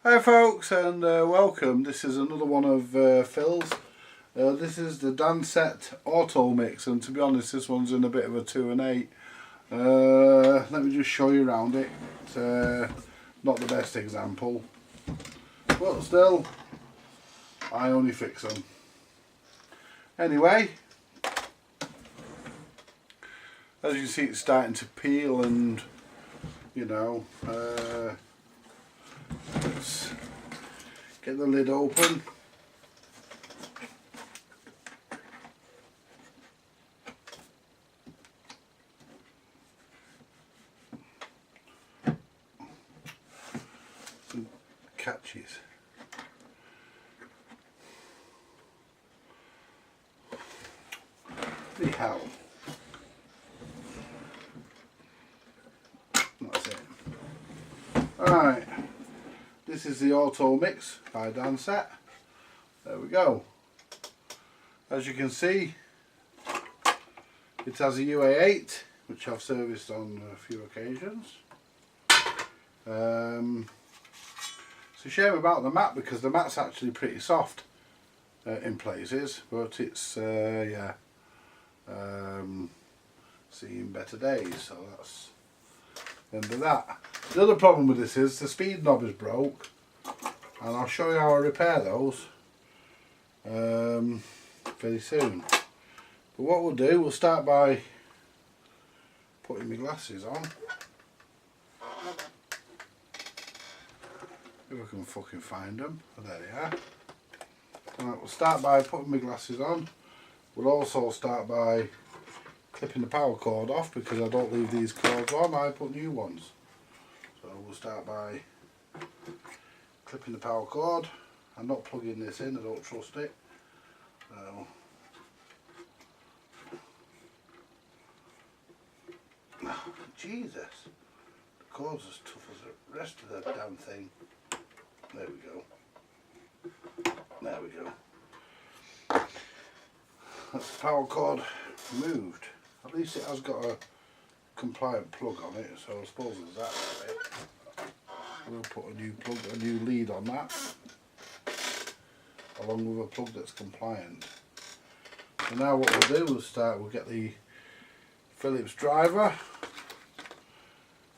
Hi folks, and welcome. This is another one of Phil's. This is the DANSETTE AUTOMIX, and to be honest this one's in a bit of a 2 and 8. Let me just show you around it. It's not the best example, but still I only fix them. Anyway, as you see, it's starting to peel, and you know, let's get the lid open. Some catches. The hell. That's it. Alright. This is the AUTOMIX by DANSETTE. There we go. As you can see, it has a UA8, which I've serviced on a few occasions. It's a shame about the mat because the mat's actually pretty soft in places, but it's yeah, seeing better days, so that's the end of that. The other problem with this is the speed knob is broke, and I'll show you how I repair those very soon. But what we'll do, we'll start by putting my glasses on. If I can fucking find them. Oh, there they are. Right, we'll start by putting my glasses on. We'll also start by clipping the power cord off, because I don't leave these cords on, I put new ones. So we'll start by clipping the power cord. I'm not plugging this in, I don't trust it. So Jesus, the cord's as tough as the rest of the damn thing. There we go. There we go. That's the power cord removed. At least it has got a compliant plug on it, so I suppose there's that for it. We'll put a new plug, a new lead on that, along with a plug that's compliant. So now what we'll do, we'll get the Phillips driver,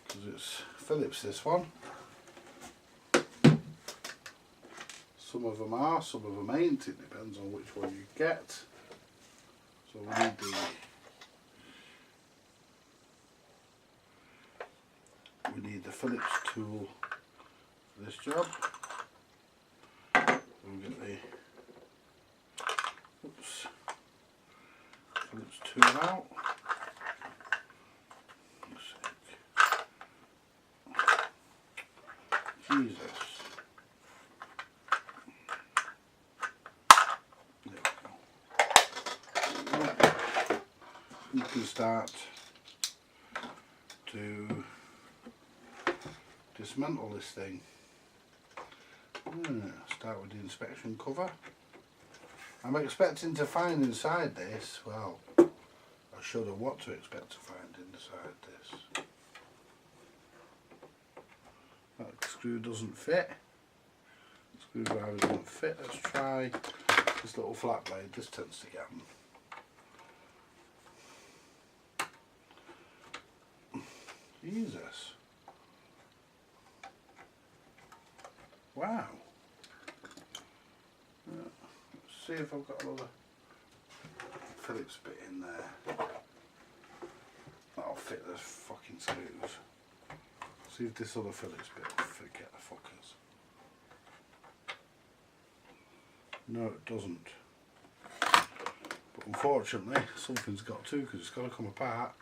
because it's Phillips, this one. Some of them are, some of them ain't, it depends on which one you get. So we need the Phillips tool for this job. We'll get the Phillips tool out. Jesus. You can start to dismantle this thing. Start with the inspection cover. I'm expecting to find inside this, well, I should have what to expect to find inside this. That screw doesn't fit. Screwdriver doesn't fit. Let's try this little flat blade. This tends to get them. Jesus. Wow. Let's see if I've got another Phillips bit in there. That'll fit those fucking screws. See if this other Phillips bit will fit the fuckers. No, it doesn't. But unfortunately, something's got to, because it's got to come apart.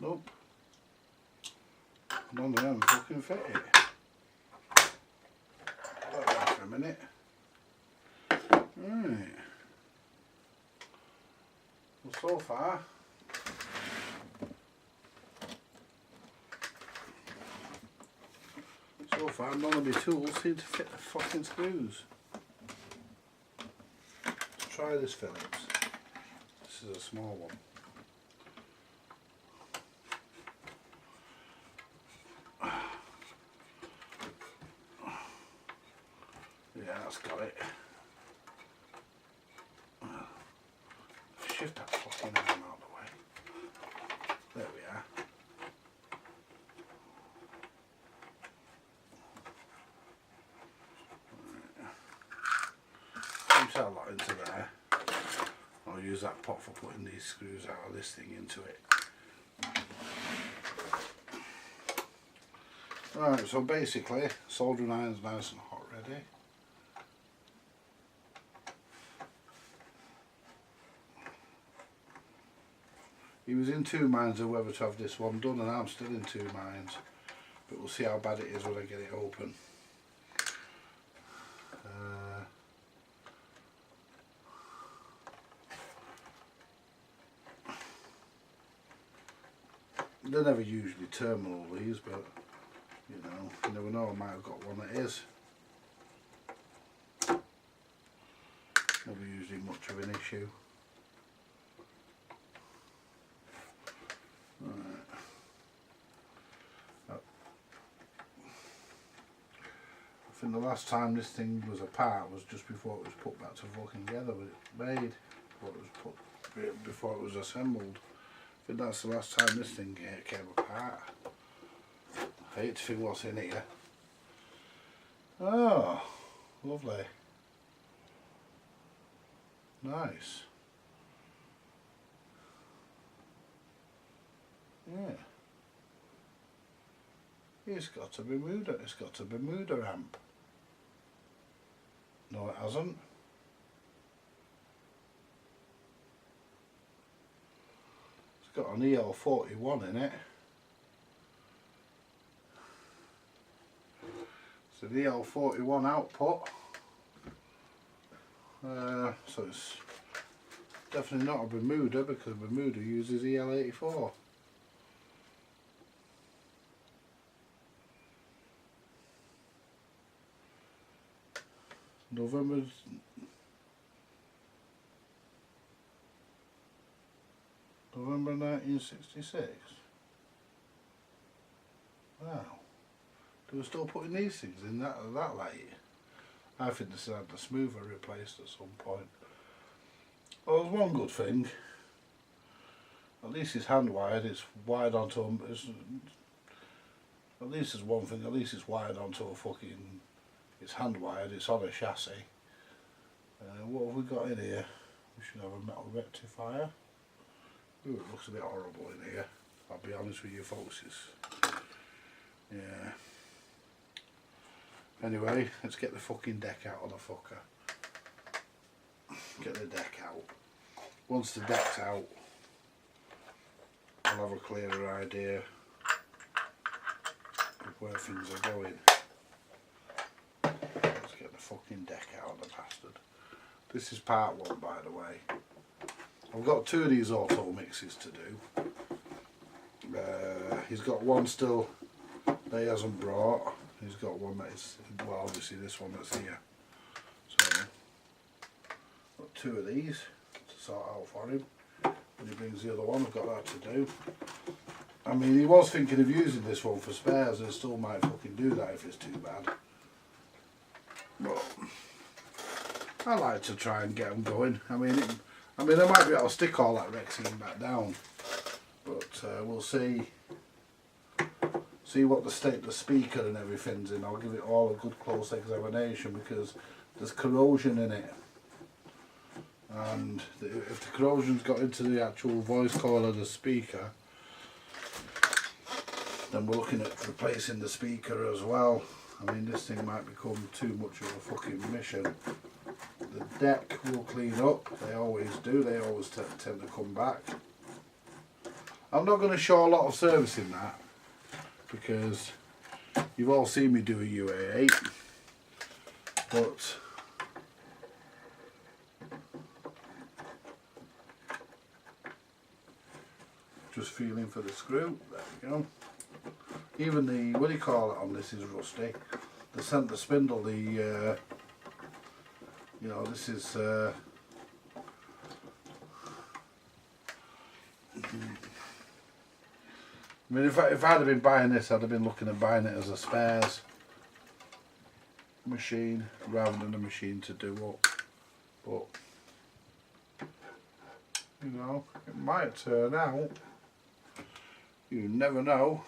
Nope. None of them fucking fit it. Let that for a minute. Right. Well, so far, none of my tools seem to fit the fucking screws. Let's try this Phillips. This is a small one. Yeah, that's got it. Shift that fucking arm out of the way. There we are. Right. That lot into there. I'll use that pot for putting these screws out of this thing into it. Alright, so basically, soldering iron's nice and hot ready. He was in two minds of whether to have this one done, and I'm still in two minds. But we'll see how bad it is when I get it open. They're never usually terminal these, but you know, you never know, I might have got one that is. Never usually much of an issue. Right. I think the last time this thing was apart was just before it was put back to fucking together, but it made before it was assembled. I think that's the last time this thing came apart. I hate to think what's in here. Oh, lovely. Nice. Yeah. It's got a Bermuda amp. No, it hasn't. It's got an EL41 in it. It's an EL41 output. So it's definitely not a Bermuda, because Bermuda uses EL84. November 1966. Wow. They were still putting these things in that late. I think this had the smoother replaced at some point. Well, there's one good thing. At least it's hand wired. It's wired onto at least there's one thing. At least it's wired onto a fucking. It's hand wired. It's on a chassis. What have we got in here? We should have a metal rectifier. Ooh, it looks a bit horrible in here. I'll be honest with you folks. Yeah. Anyway, let's get the fucking deck out of the fucker. Get the deck out. Once the deck's out, I'll have a clearer idea of where things are going. Let's get the fucking deck out of the bastard. This is part one, by the way. I've got two of these auto mixes to do. He's got one still that he hasn't brought. He's got one that is, well, obviously this one that's here. So, got two of these to sort out for him. When he brings the other one, I've got that to do. I mean, he was thinking of using this one for spares, and still might fucking do that if it's too bad. But I like to try and get them going. I mean, I might be able to stick all that Rexine back down, but we'll see. See what the state the speaker and everything's in. I'll give it all a good close examination, because there's corrosion in it, and if the corrosion's got into the actual voice coil of the speaker, then we're looking at replacing the speaker as well. I mean, this thing might become too much of a fucking mission. The deck will clean up, they always do, they always tend to come back. I'm not going to show a lot of servicing that, because you've all seen me do a UA8, but just feeling for the screw. There we go. Even the, what do you call it on this, is rusty. The centre spindle, the you know, this is I mean, if I'd have been buying this, I'd have been looking at buying it as a spares machine rather than a machine to do up. But you know, it might turn out. You never know.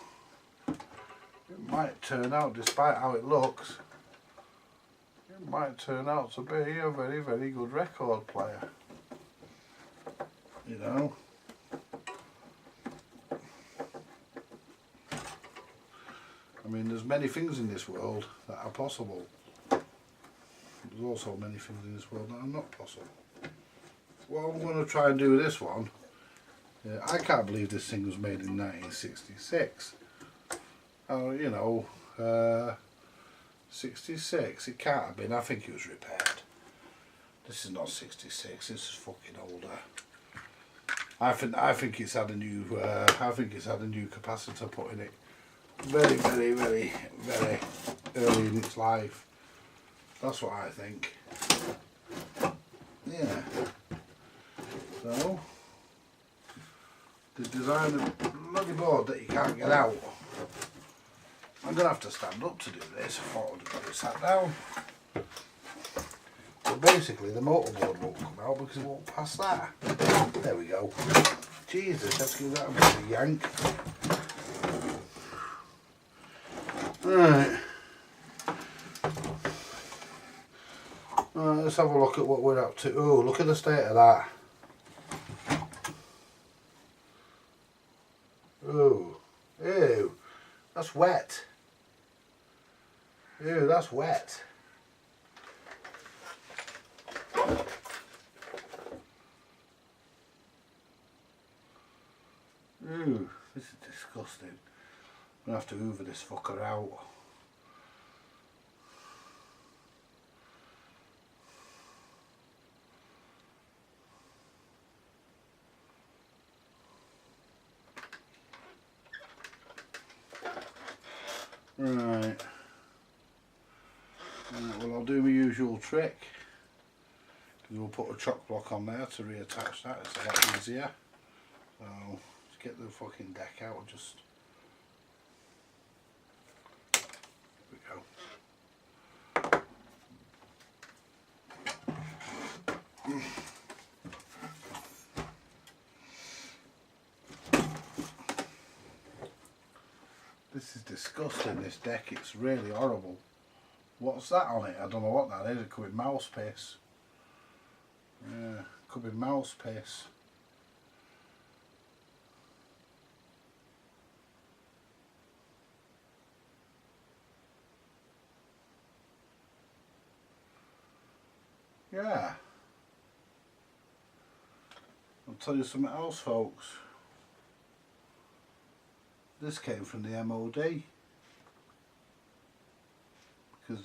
It might turn out, despite how it looks, it might turn out to be a very, very good record player. You know. I mean, there's many things in this world that are possible. There's also many things in this world that are not possible. What I'm going to try and do with this one, I can't believe this thing was made in 1966. Oh, you know, 66, it can't have been. I think it was repaired. This is not 66, this is fucking older. I think it's had a new capacitor put in it very, very, very, very early in its life. That's what I think. Yeah. So the design of a bloody board that you can't get out. I'm gonna have to stand up to do this. I thought I'd have got it sat down. But basically the motorboard won't come out because it won't pass that. There we go. Jesus, let's give that a bit of a yank. Right. Let's have a look at what we're up to. Oh, look at the state of that. Oh, ew, that's wet. Ew, that's wet. Ew, this is disgusting. I'm gonna have to hoover this fucker out. Right. Well, I'll do my usual trick. We'll put a chock block on there to reattach that. It's a lot easier. So let's get the fucking deck out and just. There we go. This is disgusting, this deck, it's really horrible. What's that on it? I don't know what that is. It could be mouse piss. Yeah, could be mouse piss. Yeah. I'll tell you something else, folks. This came from the MOD. Because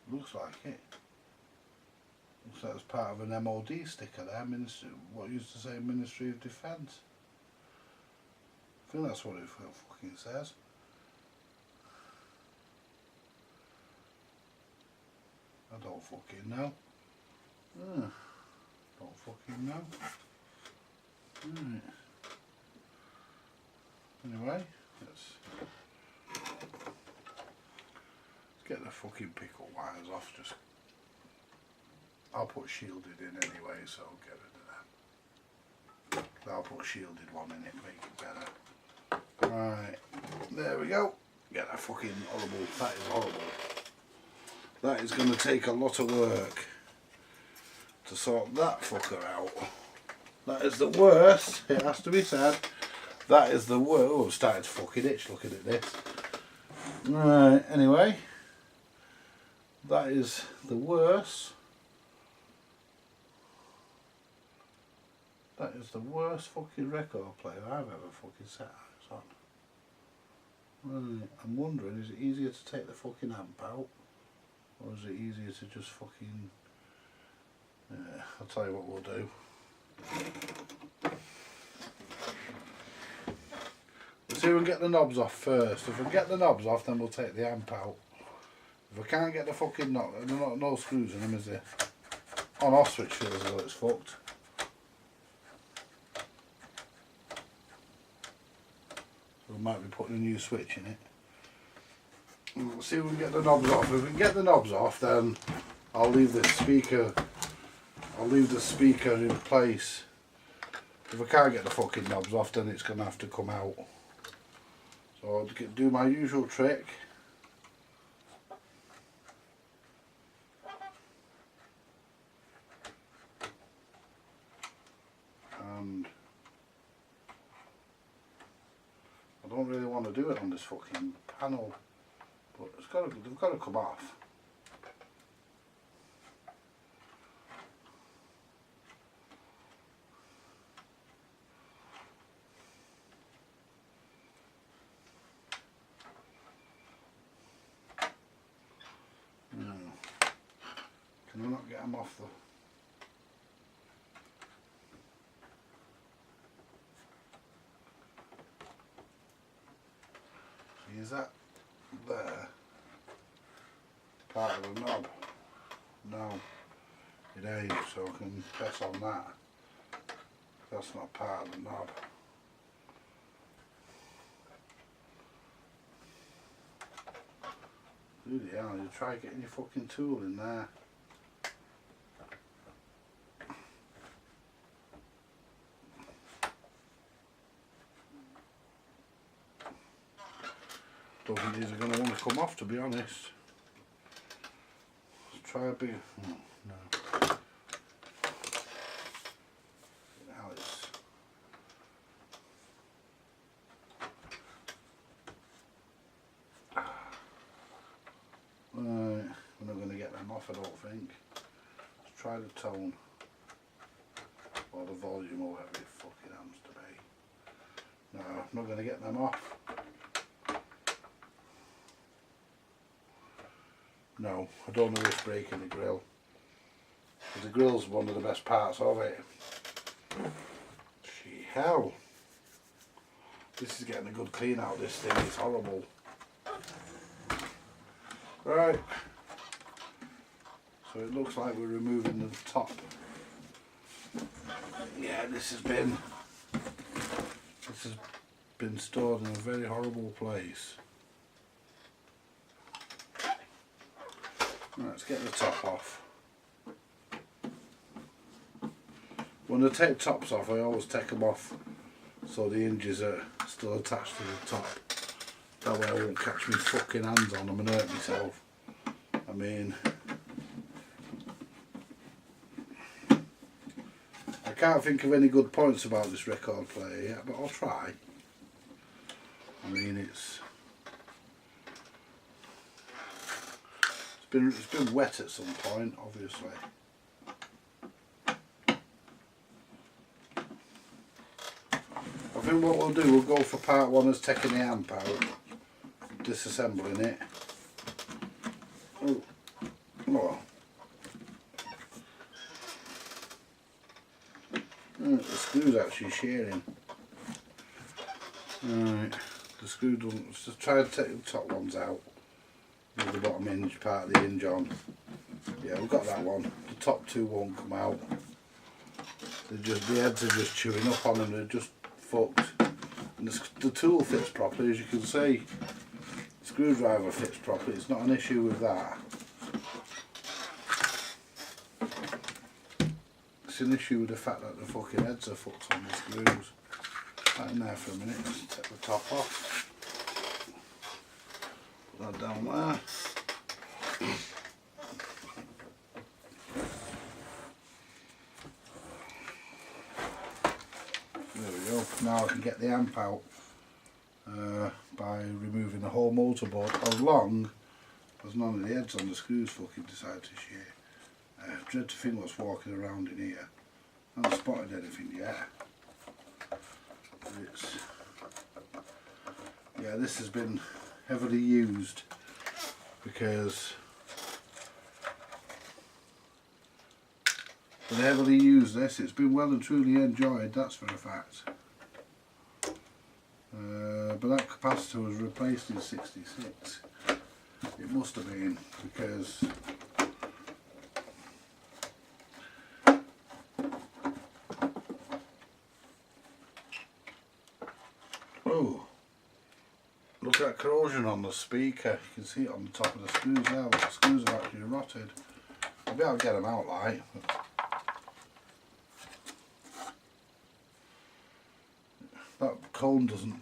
looks like it. Looks like it's part of an MOD sticker there. Ministry, what used to say Ministry of Defence. I think that's what it fucking says. I don't fucking know. Don't fucking know. Right. Anyway, let's get the fucking pickle wires off. Just I'll put shielded in anyway, so I'll get rid of that. I'll put shielded one in it, make it better. Right, there we go. Get that fucking horrible. That is horrible. That is going to take a lot of work to sort that fucker out. That is the worst, it has to be said. That is the worst. Oh, I'm starting to fucking itch looking at this. Right, anyway. That is the worst. That is the worst fucking record player I've ever fucking set eyes on. Right, I'm wondering, is it easier to take the fucking amp out? Or is it easier to just fucking... I'll tell you what we'll do. Let's see if we can get the knobs off first. If we get the knobs off, then we'll take the amp out. If I can't get the fucking knob, there's no screws in them, is there? On off switch feels as though it's fucked. So we might be putting a new switch in it. We'll see if we can get the knobs off. If we can get the knobs off, then I'll leave the speaker in place. If I can't get the fucking knobs off, then it's gonna have to come out. So I'll do my usual trick. And I don't really want to do it on this fucking panel, but they've got to come off. Can I not get them off the... See, is that there part of the knob? No, it ain't, so I can press on that. That's not part of the knob. Bloody hell, you try getting your fucking tool in there. Don't think these are going to want to come off, to be honest. Let's try a big... no. Now it's... Right, we're not going to get them off, I don't think. Let's try the tone. Or the volume, or whatever it fucking happens to be. No, I'm not going to get them off. No, I don't know what's breaking the grill. The grill's one of the best parts of it. Gee hell. This is getting a good clean out of this thing, it's horrible. Right. So it looks like we're removing the top. Yeah, this has been stored in a very horrible place. Right, let's get the top off. When I take tops off, I always take them off so the hinges are still attached to the top. That way I won't catch my fucking hands on them and hurt myself. I mean, I can't think of any good points about this record player yet, but I'll try. I mean, it's been wet at some point, obviously. I think what we'll do, we'll go for part one as taking the amp out, disassembling it. Oh. The screw's actually shearing. Right, the screw doesn't. Just try to take the top ones out. With the bottom hinge part of the hinge on. Yeah, we've got that one. The top two won't come out. The heads are just chewing up on them. They're just fucked. And the tool fits properly, as you can see. The screwdriver fits properly. It's not an issue with that. It's an issue with the fact that the fucking heads are fucked on the screws. That in there for a minute. Let's take the top off. Put that down there. There we go. Now I can get the amp out by removing the whole motor board, as long as none of the heads on the screws fucking decide to shear. Dread to think what's walking around in here. I haven't spotted anything yet. Yeah, this has been heavily used because when I heavily use this, it's been well and truly enjoyed, that's for a fact. But that capacitor was replaced in '66. It must have been, because oh, look at that corrosion on the speaker. You can see it on the top of the screws there. The screws are actually rotted. I'll be able to get them out like. That cone doesn't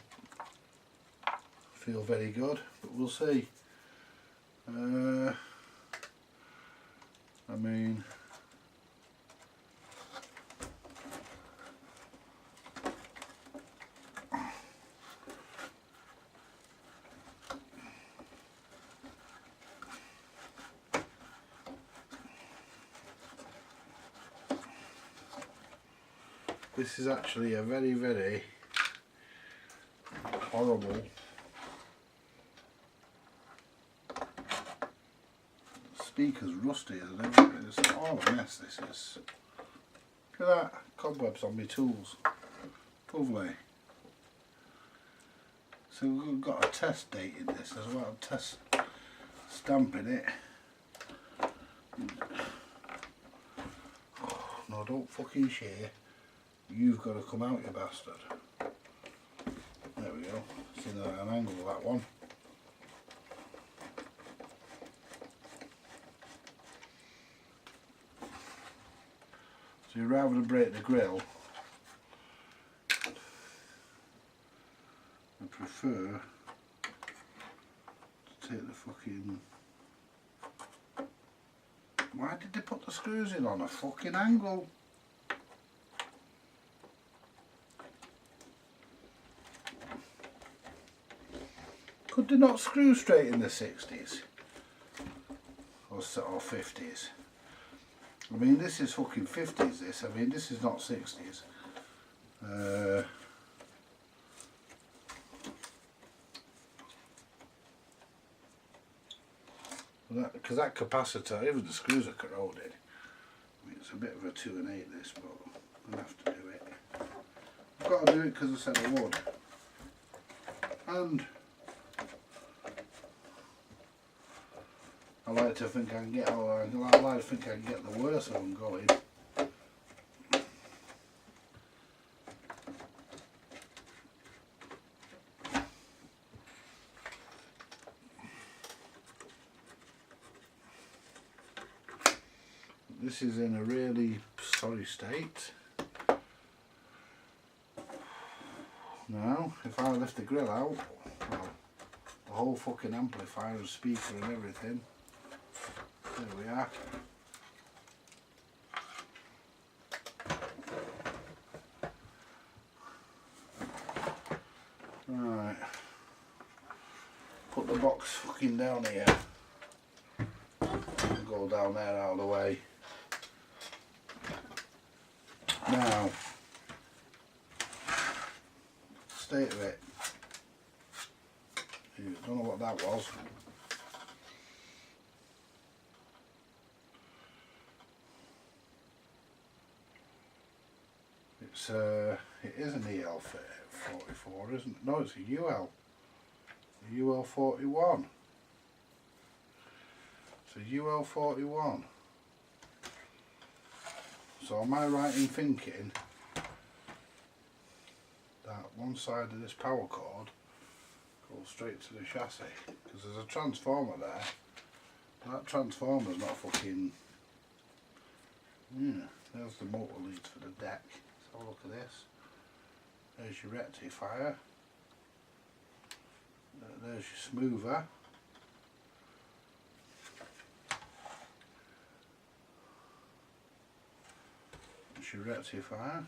feel very good, but we'll see. I mean, this is actually a very, very horrible speaker's rusty and everything. It's all a mess, this is. Look at that, cobwebs on my tools. Lovely. So we've got a test date in this as well, test stamping it. Oh, no, don't fucking share. You've got to come out, you bastard. There we go. See an angle of that one. So rather than break the grill, I prefer to take the fucking... Why did they put the screws in on a fucking angle? Could they not screw straight in the 60s? Or 50s? I mean, this is fucking 50s, this. I mean, this is not 60s. Because that capacitor, even the screws are corroded. I mean, it's a bit of a 2 and 8 this, but I'm going to have to do it. I've got to do it because I said I would. And I like to think I can get, I like to think I can get the worst of them going. This is in a really sorry state. Now, if I lift the grill out, well, the whole fucking amplifier and speaker and everything, there we are. Right, put the box fucking down here. Go down there out of the way. Now, state of it. Don't know what that was. It is an EL44, isn't it? No, it's a UL. A UL41. It's a UL41. So am I right in thinking that one side of this power cord goes straight to the chassis? Because there's a transformer there. That transformer's not fucking... Yeah, there's the motor leads for the deck. Let's have a look at this. There's your rectifier. There's your smoother. There's your rectifier,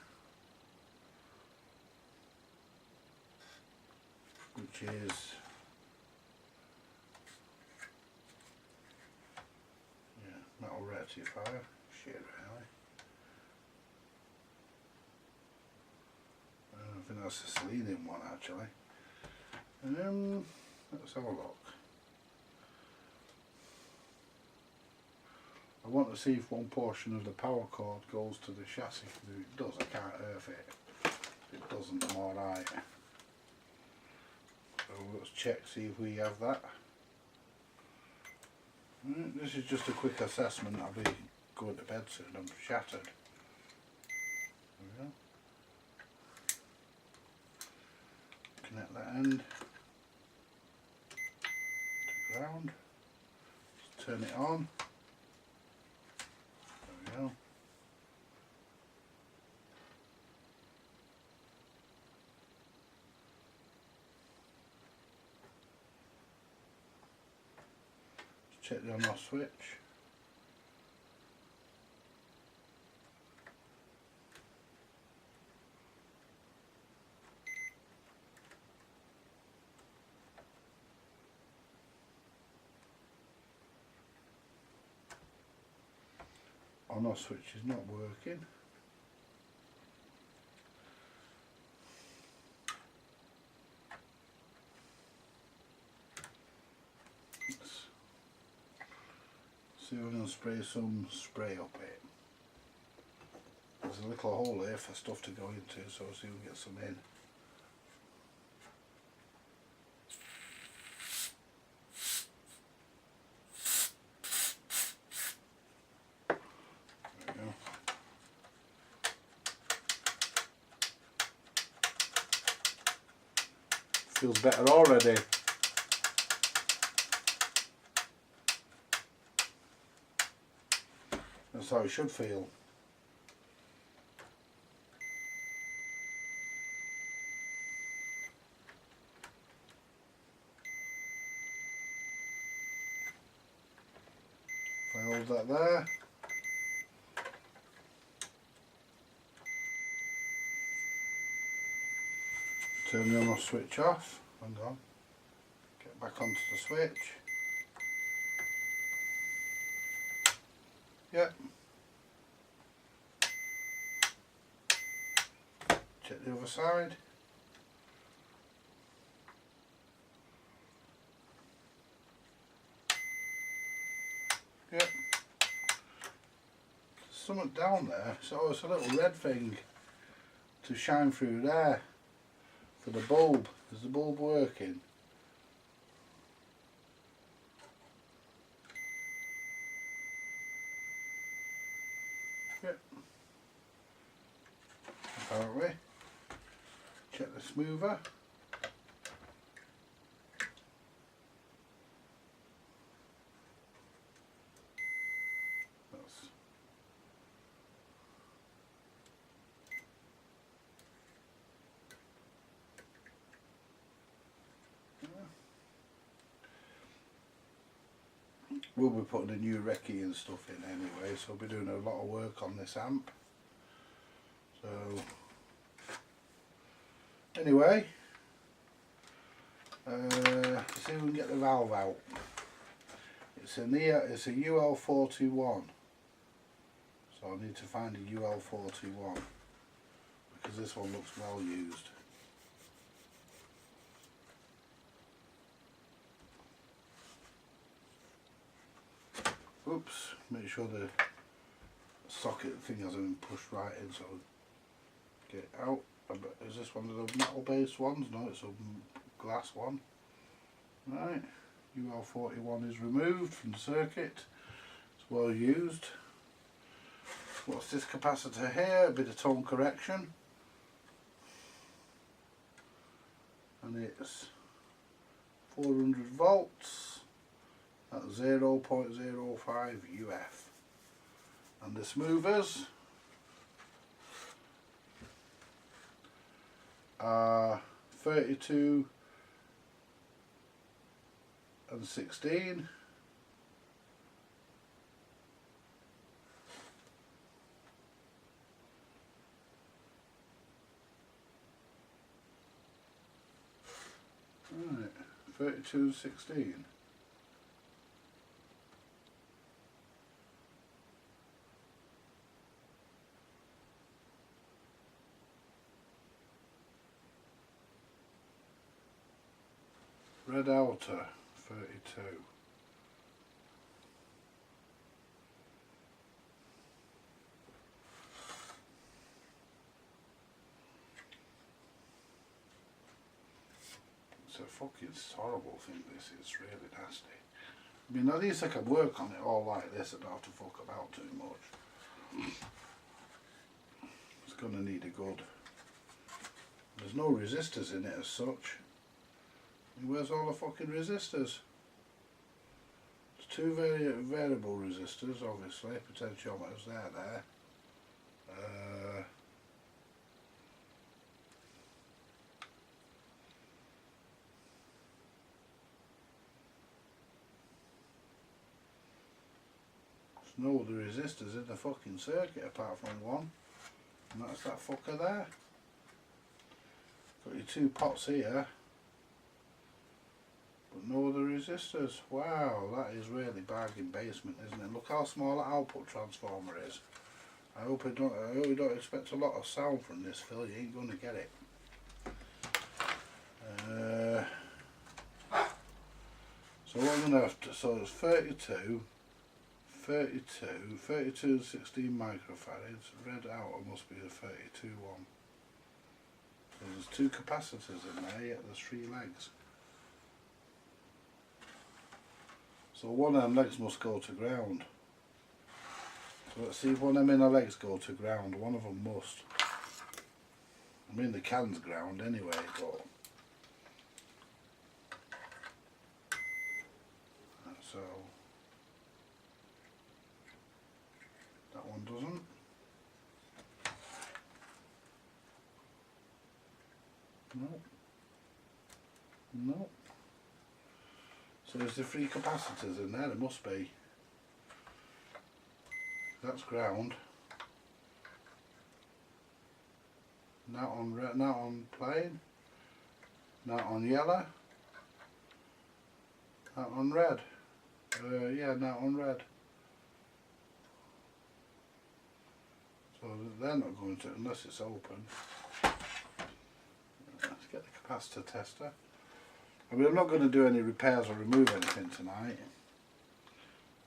which is metal rectifier. Shit, really. I think that's a selenium one actually. Let's have a look. I want to see if one portion of the power cord goes to the chassis. If it does, I can't earth it. If it doesn't, I'm alright. So let's check, see if we have that. Right, this is just a quick assessment. I'll be going to bed soon. I'm shattered. There we go. Connect that end to ground. Just turn it on. There we go. Check the on off switch. On off switch is not working. See if we can spray some spray up it. There's a little hole here for stuff to go into, so we'll see if we can get some in. There we go. Feels better already. That's how it should feel. If I hold that there, turn the on off switch off. Hang on. Get back onto the switch. Yep. Check the other side. Yep. There's something down there, so it's a little red thing to shine through there for the bulb. Is the bulb working? Yep. Apparently. Check the smoother. That's we'll be putting a new recce and stuff in anyway, so we'll be doing a lot of work on this amp. So anyway, see if we can get the valve out. It's a UL421, so I need to find a UL421 because this one looks well used. Oops, make sure the socket thing hasn't been pushed right in, so get it out. Is this one of the metal based ones? No, it's a glass one. Right, UL41 is removed from the circuit. It's well used. What's this capacitor here? A bit of tone correction. And it's 400 volts at 0.05 UF. And the smoothers are 32 and 16. Right, 32 and 16. Red outer, 32. It's a fucking horrible thing, this is really nasty. I mean, at least I can work on it all like this and not have to fuck about too much. It's going to need a good... There's no resistors in it as such. Where's all the fucking resistors? There's two variable resistors, obviously, potentiometers, there. There's no other resistors in the fucking circuit apart from one, and that's that fucker there. Got your two pots here, but no other resistors. Wow, that is really bargain basement, isn't it? Look how small that output transformer is. I hope you don't expect a lot of sound from this, Phil. You ain't gonna get it. So what I'm gonna have to, so it's 32 and 16 microfarads. Red outer must be the 32 one. So there's two capacitors in there, yet there's three legs. So one of them legs must go to ground. So let's see if one of them inner legs go to ground. One of them must. I mean the can's ground anyway, but... So... That one doesn't. No. So there's the three capacitors in there, there must be. That's ground. Not on red, not on plain. Not on yellow. Not on red. Yeah, not on red. So they're not going to, unless it's open. Let's get the capacitor tester. I mean, I'm not going to do any repairs or remove anything tonight.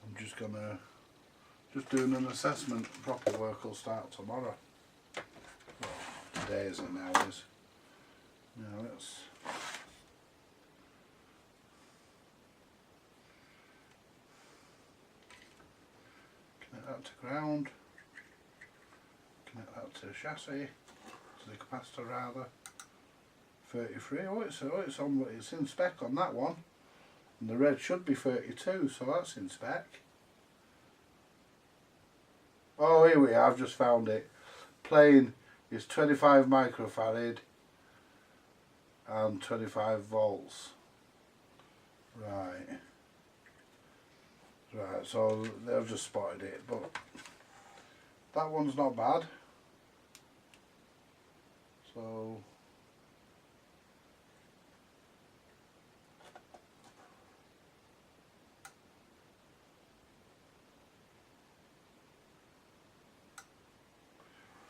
I'm just going to doing an assessment. Proper work will start tomorrow. Well, today isn't now, is. Now let's connect that to ground. Connect that to the chassis, to the capacitor rather. 33. Oh, it's in spec on that one, and the red should be 32, so that's in spec. Oh, here we are, I've just found it. Plain is 25 microfarad and 25 volts. Right, so they've just spotted it, but that one's not bad. So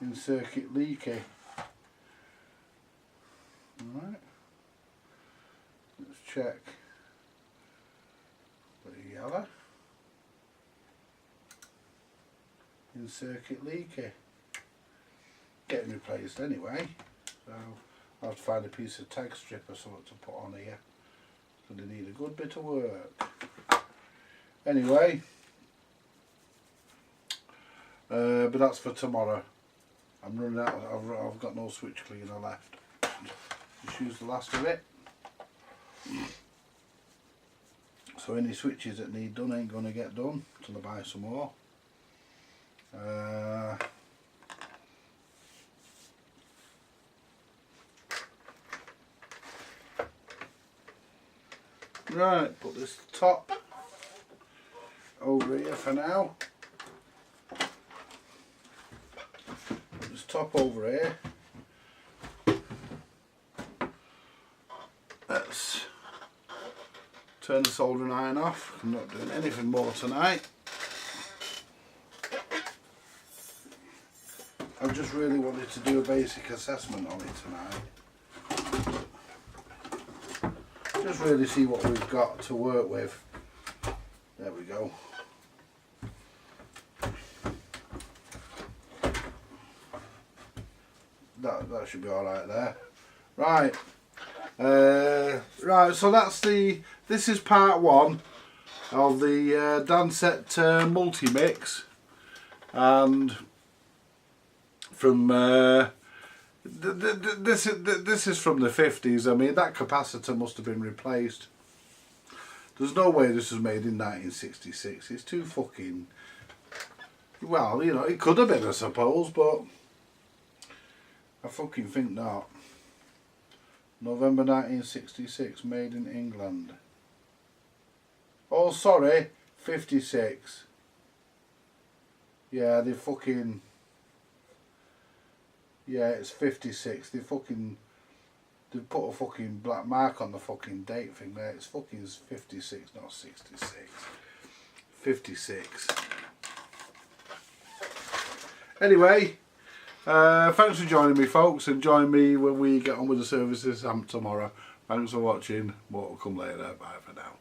in circuit leaky. Alright, let's check the yellow. In circuit leaky. Getting replaced anyway, so I'll have to find a piece of tag strip or something to put on here. It's going to need a good bit of work. Anyway, but that's for tomorrow. I'm running out, I've got no switch cleaner left. Just use the last of it. So any switches that need done ain't going to get done until I buy some more. Right, put this top over here for now. Put this top over here. Let's turn the soldering iron off. I'm not doing anything more tonight. I just really wanted to do a basic assessment on it tonight. Just really see what we've got to work with. There we go. That should be alright there. Right. Right, so that's this is part one of the DANSETTE multi-mix, and from this is from the 50s. I mean, that capacitor must have been replaced. There's no way this was made in 1966. It's too fucking... Well, you know, it could have been, I suppose, but I fucking think not. November 1966, made in England. Oh, sorry, 56. Yeah, they fucking... Yeah, it's 56. They put a fucking black mark on the fucking date thing there. It's fucking 56, not 66. 56. Anyway, thanks for joining me, folks, and join me when we get on with the services tomorrow. Thanks for watching. More will come later. Bye for now.